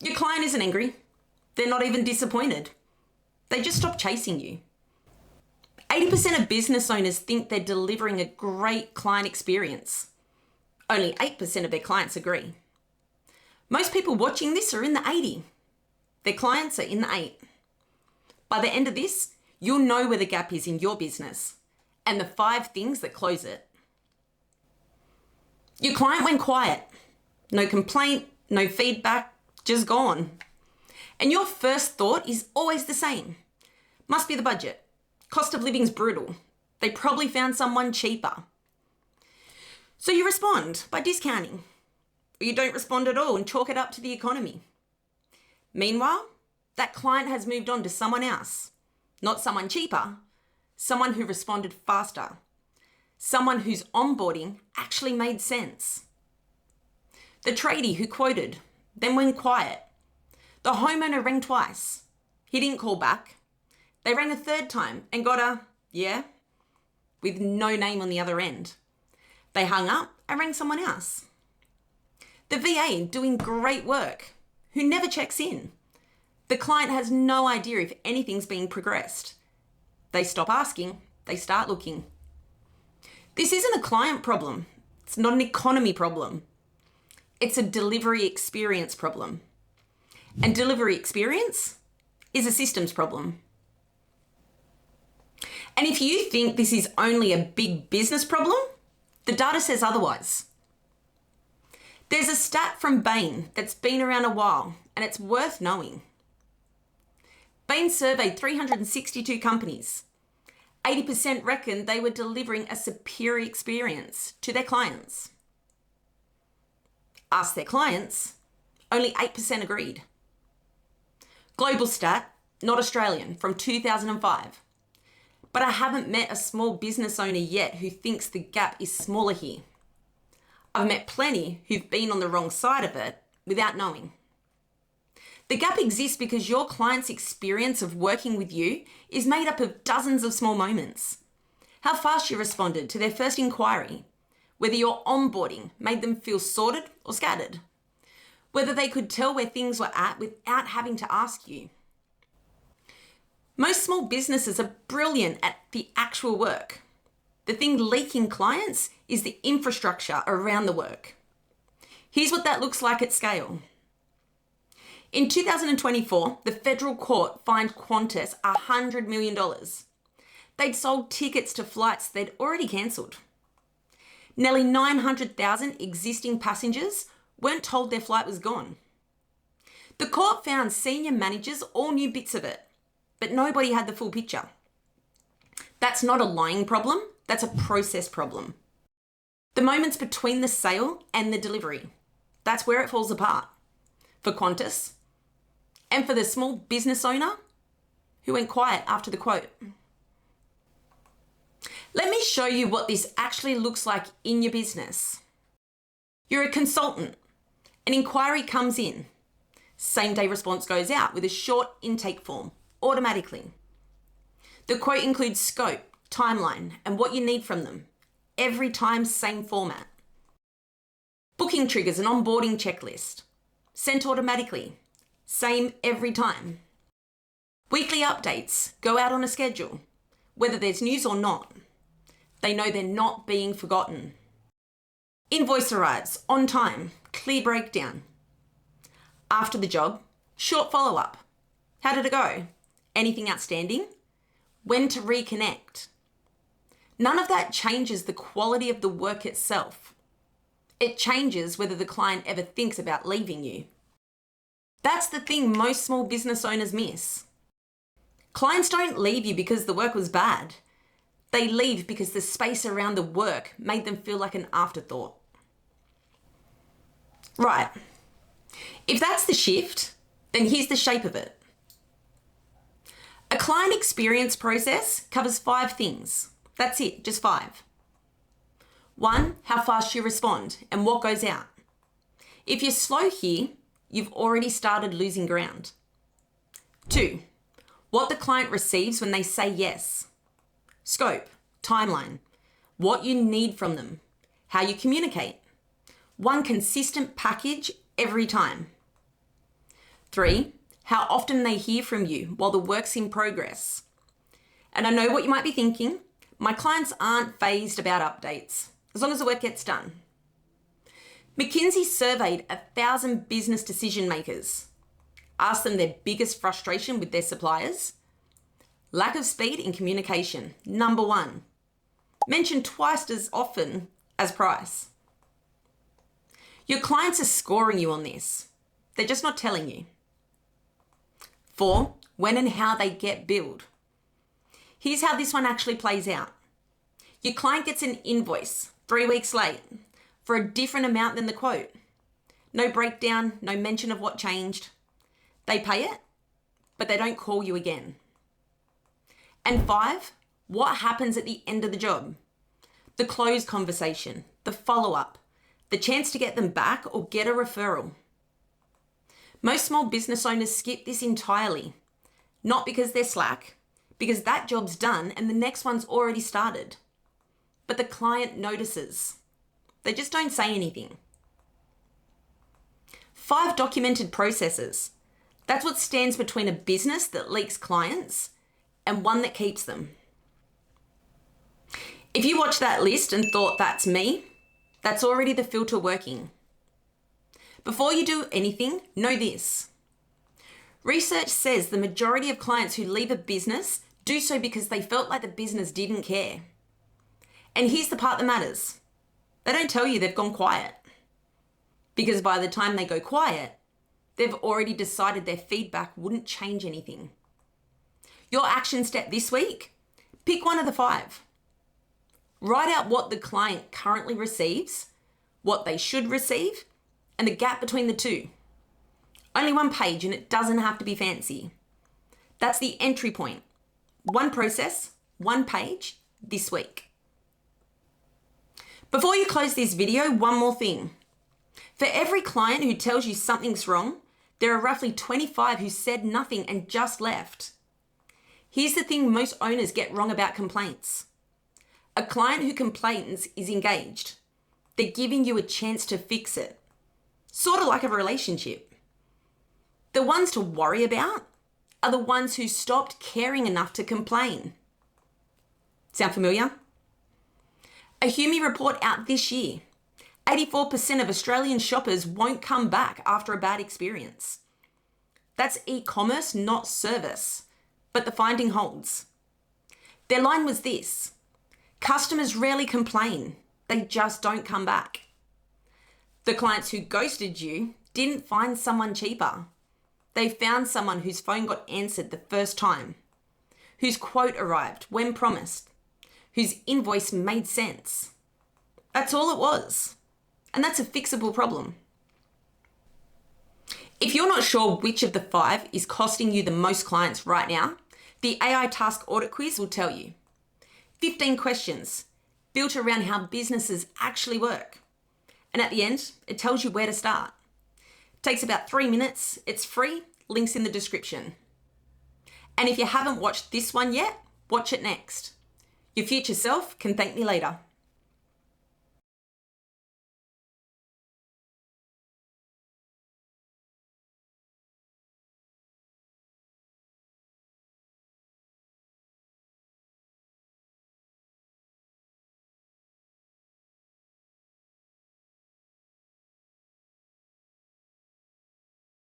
Your client isn't angry. They're not even disappointed. They just stop chasing you. 80% of business owners think they're delivering a great client experience. Only 8% of their clients agree. Most people watching this are in the 80. Their clients are in the 8. By the end of this, you'll know where the gap is in your business and the 5 things that close it. Your client went quiet. No complaint, no feedback, just gone. And your first thought is always the same. Must be the budget. Cost of living's brutal. They probably found someone cheaper. So you respond by discounting. Or you don't respond at all and chalk it up to the economy. Meanwhile, that client has moved on to someone else. Not someone cheaper, someone who responded faster. Someone whose onboarding actually made sense. The tradie who quoted, then went quiet. The homeowner rang twice. He didn't call back. They rang a third time and got a, yeah, with no name on the other end. They hung up and rang someone else. The VA doing great work, who never checks in. The client has no idea if anything's being progressed. They stop asking, they start looking. This isn't a client problem. It's not an economy problem. It's a delivery experience problem. And delivery experience is a systems problem. And if you think this is only a big business problem, the data says otherwise. There's a stat from Bain that's been around a while, and it's worth knowing. Bain surveyed 362 companies. 80% reckoned they were delivering a superior experience to their clients. Asked their clients, only 8% agreed. Global stat, not Australian, from 2005. But I haven't met a small business owner yet who thinks the gap is smaller here. I've met plenty who've been on the wrong side of it without knowing. The gap exists because your client's experience of working with you is made up of dozens of small moments. How fast you responded to their first inquiry, whether your onboarding made them feel sorted or scattered, whether they could tell where things were at without having to ask you. Most small businesses are brilliant at the actual work. The thing leaking clients is the infrastructure around the work. Here's what that looks like at scale. In 2024, the federal court fined Qantas $100 million. They'd sold tickets to flights they'd already cancelled. Nearly 900,000 existing passengers weren't told their flight was gone. The court found senior managers all knew bits of it, but nobody had the full picture. That's not a lying problem, that's a process problem. The moments between the sale and the delivery, that's where it falls apart. For Qantas, and for the small business owner who went quiet after the quote. Let me show you what this actually looks like in your business. You're a consultant. An inquiry comes in. Same day response goes out with a short intake form, automatically. The quote includes scope, timeline, and what you need from them. Every time, same format. Booking triggers an onboarding checklist. Sent automatically. Same every time. Weekly updates go out on a schedule, whether there's news or not. They know they're not being forgotten. Invoice arrives on time, clear breakdown. After the job, short follow-up. How did it go? Anything outstanding? When to reconnect? None of that changes the quality of the work itself. It changes whether the client ever thinks about leaving you. That's the thing most small business owners miss. Clients don't leave you because the work was bad. They leave because the space around the work made them feel like an afterthought. Right. If that's the shift, then here's the shape of it. A client experience process covers 5 things. That's it, just 5. 1, how fast you respond and what goes out. If you're slow here, you've already started losing ground. 2, what the client receives when they say yes. Scope, timeline, what you need from them, how you communicate. One consistent package every time. 3, how often they hear from you while the work's in progress. And I know what you might be thinking. My clients aren't fazed about updates, as long as the work gets done. McKinsey surveyed 1,000 business decision makers, asked them their biggest frustration with their suppliers. Lack of speed in communication, number 1. Mentioned twice as often as price. Your clients are scoring you on this. They're just not telling you. 4, when and how they get billed. Here's how this one actually plays out. Your client gets an invoice 3 weeks late for a different amount than the quote. No breakdown, no mention of what changed. They pay it, but they don't call you again. And 5, what happens at the end of the job? The close conversation, the follow-up, the chance to get them back or get a referral. Most small business owners skip this entirely, not because they're slack, because that job's done and the next one's already started. But the client notices. They just don't say anything. 5 documented processes. That's what stands between a business that leaks clients and one that keeps them. If you watched that list and thought that's me, that's already the filter working. Before you do anything, know this. Research says the majority of clients who leave a business do so because they felt like the business didn't care. And here's the part that matters. They don't tell you they've gone quiet. Because by the time they go quiet, they've already decided their feedback wouldn't change anything. Your action step this week, pick one of the 5. Write out what the client currently receives, what they should receive, and the gap between the two. Only 1 page and it doesn't have to be fancy. That's the entry point. 1 process, 1 page this week. Before you close this video, one more thing. For every client who tells you something's wrong, there are roughly 25 who said nothing and just left. Here's the thing most owners get wrong about complaints. A client who complains is engaged. They're giving you a chance to fix it. Sort of like a relationship. The ones to worry about are the ones who stopped caring enough to complain. Sound familiar? A Humie report out this year. 84% of Australian shoppers won't come back after a bad experience. That's e-commerce, not service. But the finding holds. Their line was this: customers rarely complain, they just don't come back. The clients who ghosted you didn't find someone cheaper. They found someone whose phone got answered the first time, whose quote arrived when promised, whose invoice made sense. That's all it was. And that's a fixable problem. If you're not sure which of the 5 is costing you the most clients right now, the AI Task Audit Quiz will tell you. 15 questions built around how businesses actually work. And at the end, it tells you where to start. It takes about 3 minutes. It's free. Links in the description. And if you haven't watched this one yet, watch it next. Your future self can thank me later.